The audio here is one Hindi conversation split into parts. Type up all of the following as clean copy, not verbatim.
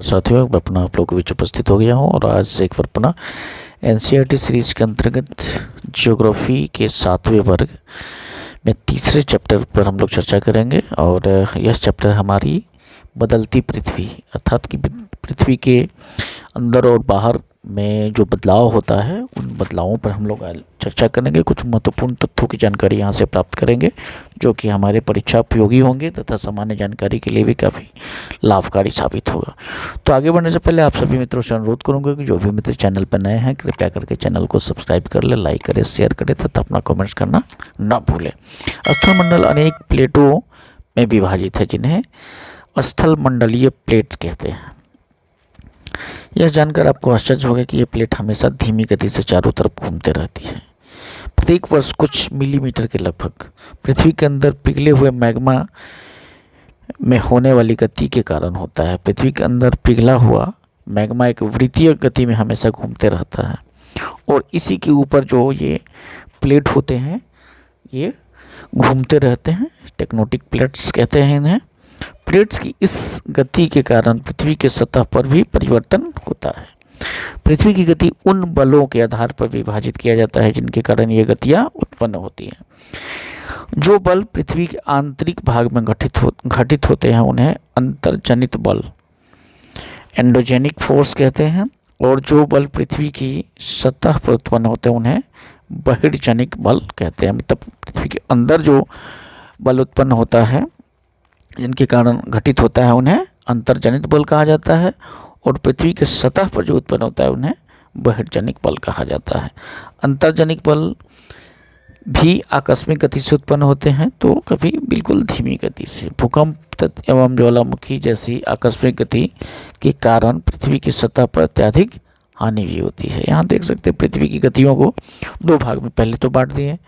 साथियों, मैं अपना आप लोगों के बीच उपस्थित हो गया हूँ और आज से एक बार अपना एनसीईआरटी सीरीज के अंतर्गत ज्योग्राफी के 7वें वर्ग में तीसरे चैप्टर पर हम लोग चर्चा करेंगे। और यह चैप्टर हमारी बदलती पृथ्वी अर्थात कि पृथ्वी के अंदर और बाहर में जो बदलाव होता है उन बदलावों पर हम लोग चर्चा करेंगे। कुछ महत्वपूर्ण तथ्यों की जानकारी यहाँ से प्राप्त करेंगे जो कि हमारे परीक्षा उपयोगी होंगे तथा सामान्य जानकारी के लिए भी काफ़ी लाभकारी साबित होगा। तो आगे बढ़ने से पहले आप सभी मित्रों से अनुरोध करूंगा कि जो भी मित्र चैनल पर नए हैं कृपया करके चैनल को सब्सक्राइब कर ले, लाइक करें, शेयर करें तथा अपना कमेंट्स करना न भूलें। स्थलमंडल अनेक प्लेटों में विभाजित है जिन्हें स्थलमंडलीय प्लेट्स कहते हैं। यह जानकर आपको आश्चर्य होगा कि यह प्लेट हमेशा धीमी गति से चारों तरफ घूमते रहती है। प्रत्येक वर्ष कुछ मिलीमीटर के लगभग पृथ्वी के अंदर पिघले हुए मैग्मा में होने वाली गति के कारण होता है। पृथ्वी के अंदर पिघला हुआ मैग्मा एक वृत्तीय गति में हमेशा घूमते रहता है और इसी के ऊपर जो ये प्लेट होते हैं ये घूमते रहते हैं। टेक्टोनिक प्लेट्स कहते हैं इन्हें। प्लेट्स की इस गति के कारण पृथ्वी के सतह पर भी परिवर्तन होता है। पृथ्वी की गति उन बलों के आधार पर विभाजित किया जाता है जिनके कारण ये गतियाँ उत्पन्न होती हैं। जो बल पृथ्वी के आंतरिक भाग में घटित होते हैं उन्हें अंतर्जनित बल एंडोजेनिक फोर्स कहते हैं और जो बल पृथ्वी की सतह पर उत्पन्न होते हैं उन्हें बहिर्जनिक बल कहते हैं। मतलब पृथ्वी के अंदर जो बल उत्पन्न होता है जिनके कारण घटित होता है उन्हें अंतर्जनित बल कहा जाता है और पृथ्वी के सतह पर जो उत्पन्न होता है उन्हें बहिर्जनिक बल कहा जाता है। अंतर्जनिक बल भी आकस्मिक गति से उत्पन्न होते हैं तो कभी बिल्कुल धीमी गति से। भूकंप एवं ज्वालामुखी जैसी आकस्मिक गति के कारण पृथ्वी की सतह पर अत्यधिक हानि भी होती है। यहाँ देख सकते हैं पृथ्वी की गतियों को दो भाग में पहले तो बांट दिए,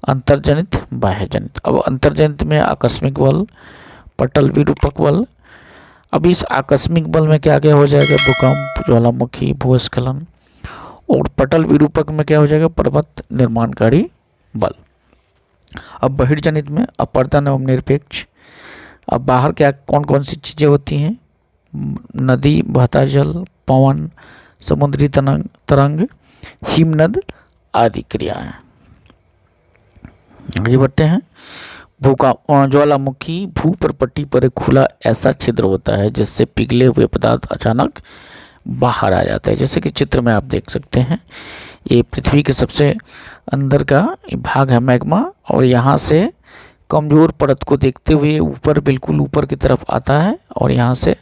अंतर्जनित, बाह्यजनित। अब अंतर्जनित में आकस्मिक बल, पटल विरूपक बल। अब इस आकस्मिक बल में क्या क्या हो जाएगा? भूकंप, ज्वालामुखी, भूस्खलन। और पटल विरूपक में क्या हो जाएगा? पर्वत निर्माणकारी बल। अब बहिर्जनित में अपरदन एवं निरपेक्ष। अब बाहर क्या कौन कौन सी चीज़ें होती हैं? नदी, बहता जल, पवन, समुद्री तरंग, हिमनद आदि क्रियाएं। आगे बढ़ते हैं। ज्वालामुखी भूप्रपट्टी पर एक खुला ऐसा छिद्र होता है जिससे पिघले हुए पदार्थ अचानक बाहर आ जाते हैं। जैसे कि चित्र में आप देख सकते हैं ये पृथ्वी के सबसे अंदर का भाग है मैग्मा और यहाँ से कमज़ोर परत को देखते हुए ऊपर बिल्कुल ऊपर की तरफ आता है और यहाँ से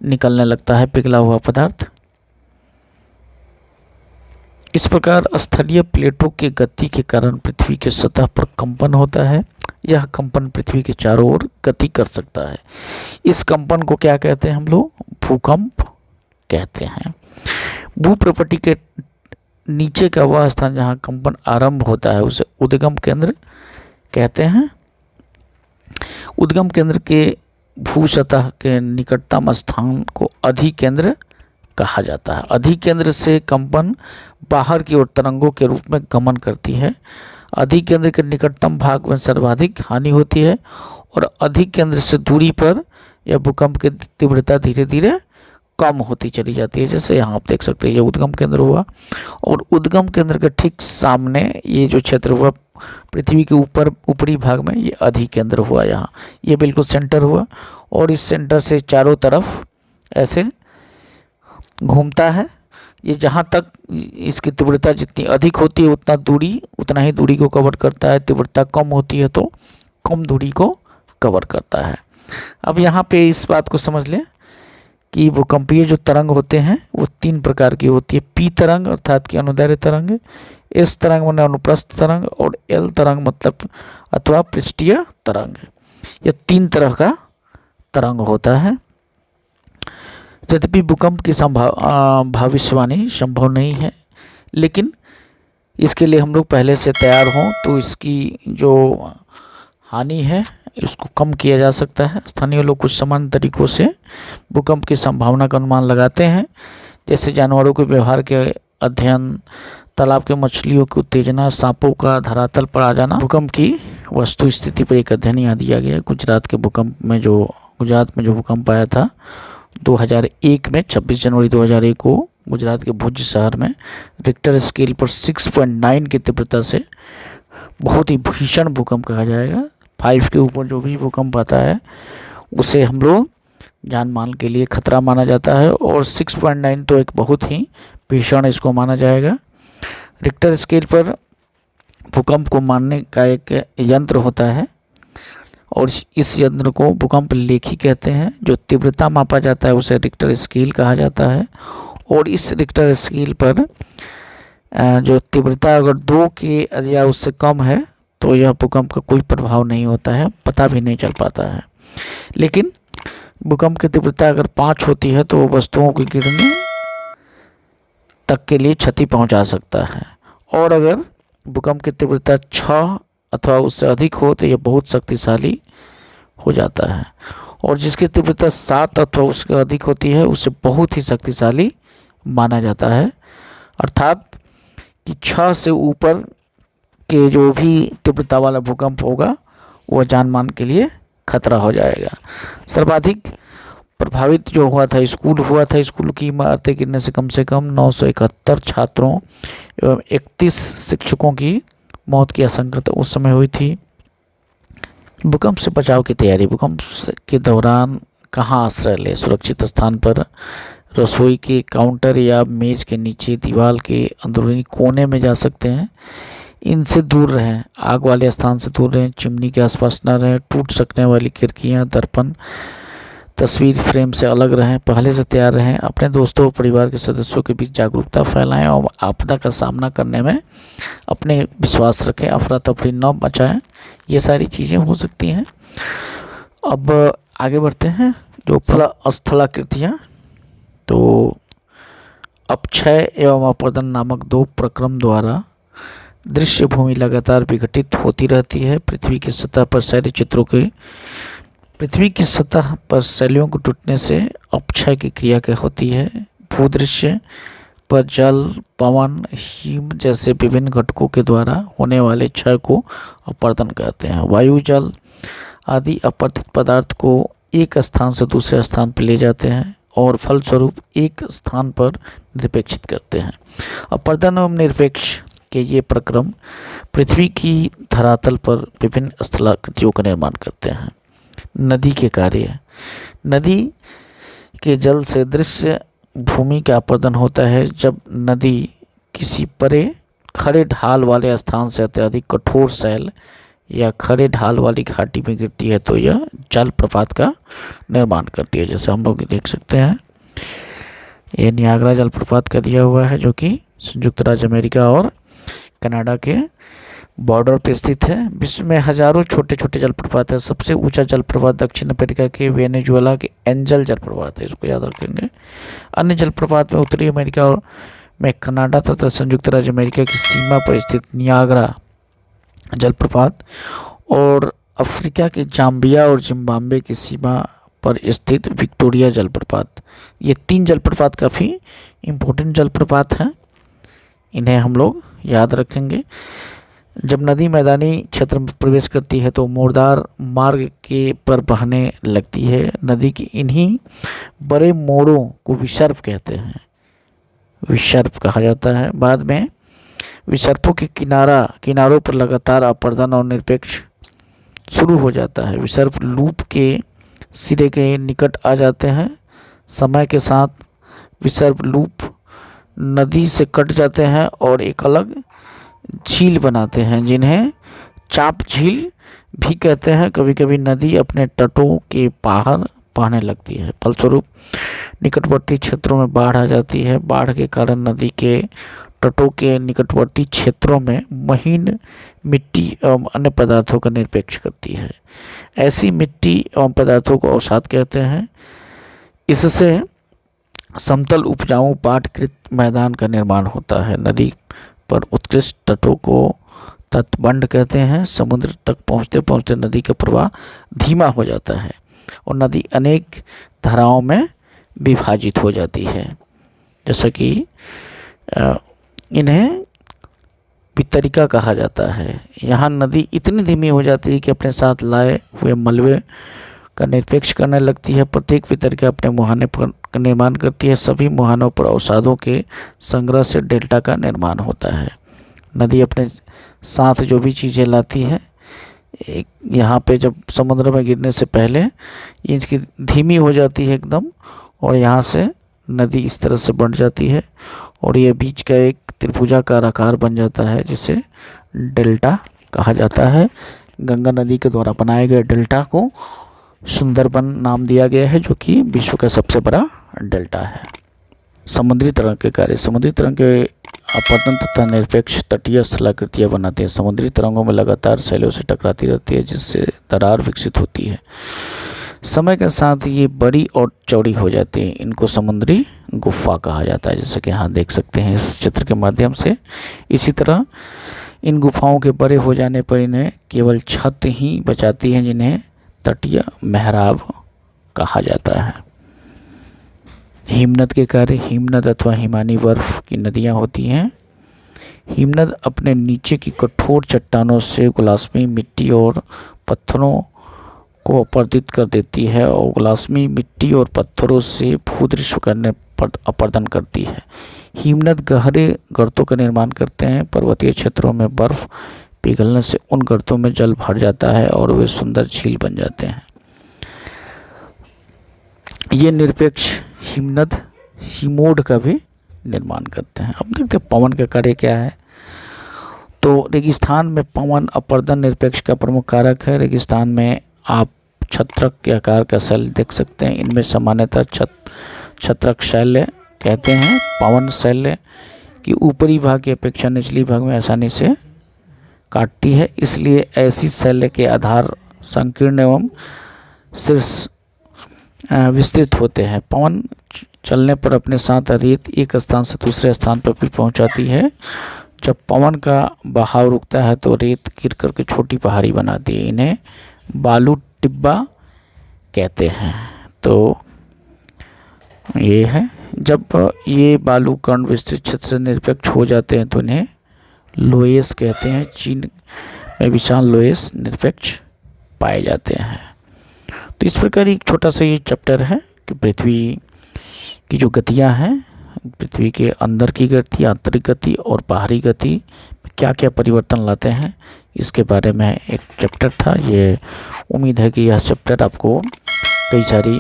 निकलने लगता है पिघला हुआ पदार्थ। इस प्रकार स्थलीय प्लेटों के गति के कारण पृथ्वी के सतह पर कंपन होता है। यह कंपन पृथ्वी के चारों ओर गति कर सकता है। इस कंपन को क्या कहते हैं? हम लोग भूकंप कहते हैं। भूप्रपट्टी के नीचे का वह स्थान जहाँ कंपन आरंभ होता है उसे उद्गम केंद्र कहते हैं। उद्गम केंद्र के भूसतह के निकटतम स्थान को अधिकेंद्र कहा जाता है। अधिकेंद्र से कंपन बाहर की ओर तरंगों के रूप में गमन करती है। अधिकेंद्र के निकटतम भाग में सर्वाधिक हानि होती है और अधिकेंद्र से दूरी पर यह भूकंप की तीव्रता धीरे धीरे कम होती चली जाती है। जैसे यहाँ आप देख सकते हैं ये उद्गम केंद्र हुआ और उद्गम केंद्र के ठीक सामने ये जो क्षेत्र हुआ पृथ्वी के ऊपरी भाग में ये अधिकेंद्र हुआ। यहाँ ये बिल्कुल सेंटर हुआ और इस सेंटर से चारों तरफ ऐसे घूमता है। ये जहाँ तक इसकी तीव्रता जितनी अधिक होती है उतना ही दूरी को कवर करता है। तीव्रता कम होती है तो कम दूरी को कवर करता है। अब यहाँ पे इस बात को समझ लें कि भूकंपीय जो तरंग होते हैं वो 3 प्रकार की होती है। पी तरंग अर्थात कि अनुदैर्ध्य तरंग, एस तरंग माने अनुप्रस्थ तरंग और एल तरंग मतलब अथवा पृष्ठीय तरंग। यह 3 तरह का तरंग होता है। यद्यपि भूकंप की भविष्यवाणी संभव नहीं है लेकिन इसके लिए हम लोग पहले से तैयार हों तो इसकी जो हानि है इसको कम किया जा सकता है। स्थानीय लोग कुछ सामान्य तरीकों से भूकंप की संभावना का अनुमान लगाते हैं, जैसे जानवरों के व्यवहार के अध्ययन, तालाब के मछलियों की उत्तेजना, सांपों का धरातल पर आ जाना। भूकंप की वस्तु स्थिति पर एक अध्ययन यहाँ दिया गया। गुजरात में जो भूकंप आया था 2001 में 26 जनवरी 2001 को गुजरात के भुज शहर में रिक्टर स्केल पर 6.9 की तीव्रता से बहुत ही भीषण भूकंप कहा जाएगा। 5 के ऊपर जो भी भूकंप आता है उसे हम लोग जान माल के लिए खतरा माना जाता है, और 6.9 तो एक बहुत ही भीषण इसको माना जाएगा। रिक्टर स्केल पर भूकंप को मापने का एक यंत्र होता है, और इस यंत्र को भूकंप लेखी कहते हैं। जो तीव्रता मापा जाता है उसे रिक्टर स्केल कहा जाता है, और इस रिक्टर स्केल पर जो तीव्रता अगर 2 के या उससे कम है तो यह भूकंप का कोई प्रभाव नहीं होता है, पता भी नहीं चल पाता है। लेकिन भूकंप की तीव्रता अगर 5 होती है तो वो वस्तुओं की गिरने तक के लिए क्षति पहुंचा सकता है, और अगर भूकंप की तीव्रता 6 अथवा उससे अधिक हो तो यह बहुत शक्तिशाली हो जाता है, और जिसकी तीव्रता 7 अथवा उससे अधिक होती है उसे बहुत ही शक्तिशाली माना जाता है। अर्थात कि 6 से ऊपर के जो भी तीव्रता वाला भूकंप होगा वह जान मान के लिए खतरा हो जाएगा। सर्वाधिक प्रभावित जो हुआ था स्कूल की इमारतें गिरने से कम 971 छात्रों एवं 31 शिक्षकों की मौत की आशंका तो उस समय हुई थी। भूकंप से बचाव की तैयारी। भूकंप के दौरान कहाँ आश्रय ले? सुरक्षित स्थान पर, रसोई के काउंटर या मेज के नीचे, दीवार के अंदरूनी कोने में जा सकते हैं। इनसे दूर रहें, आग वाले स्थान से दूर रहें, चिमनी के आसपास न रहें, टूट सकने वाली खिड़कियां, दर्पण, तस्वीर फ्रेम से अलग रहें। पहले से तैयार रहें। अपने दोस्तों और परिवार के सदस्यों के बीच जागरूकता फैलाएं और आपदा का सामना करने में अपने विश्वास रखें। अफरा तफरी न मचाएं। ये सारी चीज़ें हो सकती हैं। अब आगे बढ़ते हैं। जो स्थलाकृतियाँ, तो अपक्षय एवं अपर्दन नामक 2 प्रक्रम द्वारा दृश्य भूमि लगातार विघटित होती रहती है। पृथ्वी की सतह पर शैलियों को टूटने से अपक्षय की क्रिया क्या होती है। भूदृश्य पर जल, पवन, हिम जैसे विभिन्न घटकों के द्वारा होने वाले क्षय को अपर्दन कहते हैं। वायु, जल आदि अपरदित पदार्थ को एक स्थान से दूसरे स्थान पर ले जाते हैं और फलस्वरूप एक स्थान पर निरपेक्षित करते हैं। अपर्दन एवं निरपेक्ष के ये प्रक्रम पृथ्वी की धरातल पर विभिन्न स्थलाकृतियों का निर्माण करते हैं। नदी के कार्य। नदी के जल से दृश्य भूमि का अपर्दन होता है। जब नदी किसी परे खड़े ढाल वाले स्थान से अत्यधिक कठोर शैल या खड़े ढाल वाली घाटी में गिरती है तो यह जलप्रपात का निर्माण करती है। जैसे हम लोग देख सकते हैं, ये नियाग्रा जलप्रपात का दिया हुआ है जो कि संयुक्त राज्य अमेरिका और कनाडा के बॉर्डर पर स्थित है। विश्व में हजारों छोटे छोटे जलप्रपात है। सबसे ऊंचा जलप्रपात दक्षिण अमेरिका के वेनेजुएला के एंजल जलप्रपात है, इसको याद रखेंगे। अन्य जलप्रपात में उत्तरी अमेरिका और में कनाडा तथा संयुक्त राज्य अमेरिका की सीमा पर स्थित नियाग्रा जलप्रपात और अफ्रीका के जाम्बिया और जिम्बाब्वे की सीमा पर स्थित विक्टोरिया जलप्रपात। ये 3 जलप्रपात काफ़ी इम्पोर्टेंट जलप्रपात हैं, इन्हें हम लोग याद रखेंगे। जब नदी मैदानी क्षेत्र में प्रवेश करती है तो मोड़दार मार्ग के पर बहने लगती है। नदी की इन्हीं बड़े मोड़ों को विसर्प कहते हैं, विसर्प कहा जाता है। बाद में विसर्पों के किनारों पर लगातार अपर्दन और निरपेक्ष शुरू हो जाता है। विसर्प लूप के सिरे के निकट आ जाते हैं। समय के साथ विसर्प लूप नदी से कट जाते हैं और एक अलग झील बनाते हैं, जिन्हें चाप झील भी कहते हैं। कभी कभी नदी अपने तटों के बाहर बहने लगती है। फलस्वरूप निकटवर्ती क्षेत्रों में बाढ़ आ जाती है। बाढ़ के कारण नदी के तटों के निकटवर्ती क्षेत्रों में महीन मिट्टी एवं अन्य पदार्थों का निरपेक्ष करती है। ऐसी मिट्टी एवं पदार्थों को अवसाद कहते हैं। इससे समतल उपजाऊ पाटकृत मैदान का निर्माण होता है। नदी पर उत्कृष्ट तटों को तटबंध कहते हैं। समुद्र तक पहुँचते पहुँचते नदी का प्रवाह धीमा हो जाता है और नदी अनेक धाराओं में विभाजित हो जाती है। जैसा कि इन्हें वितरिका कहा जाता है। यहाँ नदी इतनी धीमी हो जाती है कि अपने साथ लाए हुए मलबे का निरपेक्ष करने लगती है। प्रत्येक वितरक अपने मुहाने पर का निर्माण करती है। सभी मुहानों पर अवसादों के संग्रह से डेल्टा का निर्माण होता है। नदी अपने साथ जो भी चीज़ें लाती है, यहाँ पे जब समुद्र में गिरने से पहले ये इसकी धीमी हो जाती है एकदम, और यहाँ से नदी इस तरह से बढ़ जाती है और ये बीच का एक त्रिभुजाकार आकार बन जाता है जिसे डेल्टा कहा जाता है। गंगा नदी के द्वारा बनाए गए डेल्टा को सुंदरबन नाम दिया गया है, जो कि विश्व का सबसे बड़ा डेल्टा है। समुद्री तरंग के कार्य। समुद्री तरंग के अपतन तथा निरपेक्ष तटीय स्थलाकृतियाँ बनाते हैं। समुद्री तरंगों में लगातार सैलों से टकराती रहती है, जिससे दरार विकसित होती है। समय के साथ ये बड़ी और चौड़ी हो जाती है। इनको समुद्री गुफा कहा जाता है, जैसे कि यहाँ देख सकते हैं इस चित्र के माध्यम से। इसी तरह इन गुफाओं के बड़े हो जाने पर इन्हें केवल छत ही बचाती है, जिन्हें तटीय मेहराब कहा जाता है। हिमनद के कार्य। हिमनद अथवा हिमानी बर्फ की नदियाँ होती हैं। हिमनद अपने नीचे की कठोर चट्टानों से गुलासमी मिट्टी और पत्थरों को अपरदित कर देती है और गुलासमी मिट्टी और पत्थरों से भूदृश्य करने पर अपर्दन करती है। हिमनद गहरे गर्तों का निर्माण करते हैं। पर्वतीय क्षेत्रों में बर्फ पिघलने से उन गर्तों में जल भर जाता है और वे सुंदर झील बन जाते हैं। ये निरपेक्ष हिमनद हिमोड का भी निर्माण करते हैं। अब देखते हैं पवन का कार्य क्या है। तो रेगिस्तान में पवन अपर्दन निरपेक्ष का प्रमुख कारक है। रेगिस्तान में आप छत्रक के आकार का शैल देख सकते हैं। इनमें सामान्यतः छत्रक शैल्य कहते हैं। पवन शैल्य की ऊपरी भाग की अपेक्षा निचली भाग में आसानी से काटती है, इसलिए ऐसी शैल्य के आधार संकीर्ण एवं शीर्ष विस्तृत होते हैं। पवन चलने पर अपने साथ रेत एक स्थान से दूसरे स्थान पर भी पहुंचाती है। जब पवन का बहाव रुकता है तो रेत गिर करके छोटी पहाड़ी बनाती है। इन्हें बालू टिब्बा कहते हैं। तो ये है, जब ये बालू कण विस्तृत क्षेत्र से निरपेक्ष हो जाते हैं तो इन्हें लोएस कहते हैं। चीन में विशाल लोएस निरपेक्ष पाए जाते हैं। तो इस प्रकार एक छोटा सा ये चैप्टर है कि पृथ्वी की जो गतियाँ हैं, पृथ्वी के अंदर की गति, आंतरिक गति और बाहरी गति में क्या क्या परिवर्तन लाते हैं, इसके बारे में एक चैप्टर था। ये उम्मीद है कि यह चैप्टर आपको कई सारी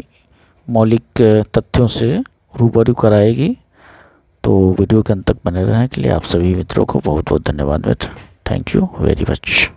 मौलिक तथ्यों से रूबरू कराएगी। तो वीडियो के अंत तक बने रहने के लिए आप सभी मित्रों को बहुत बहुत धन्यवाद मित्र। Thank you very much.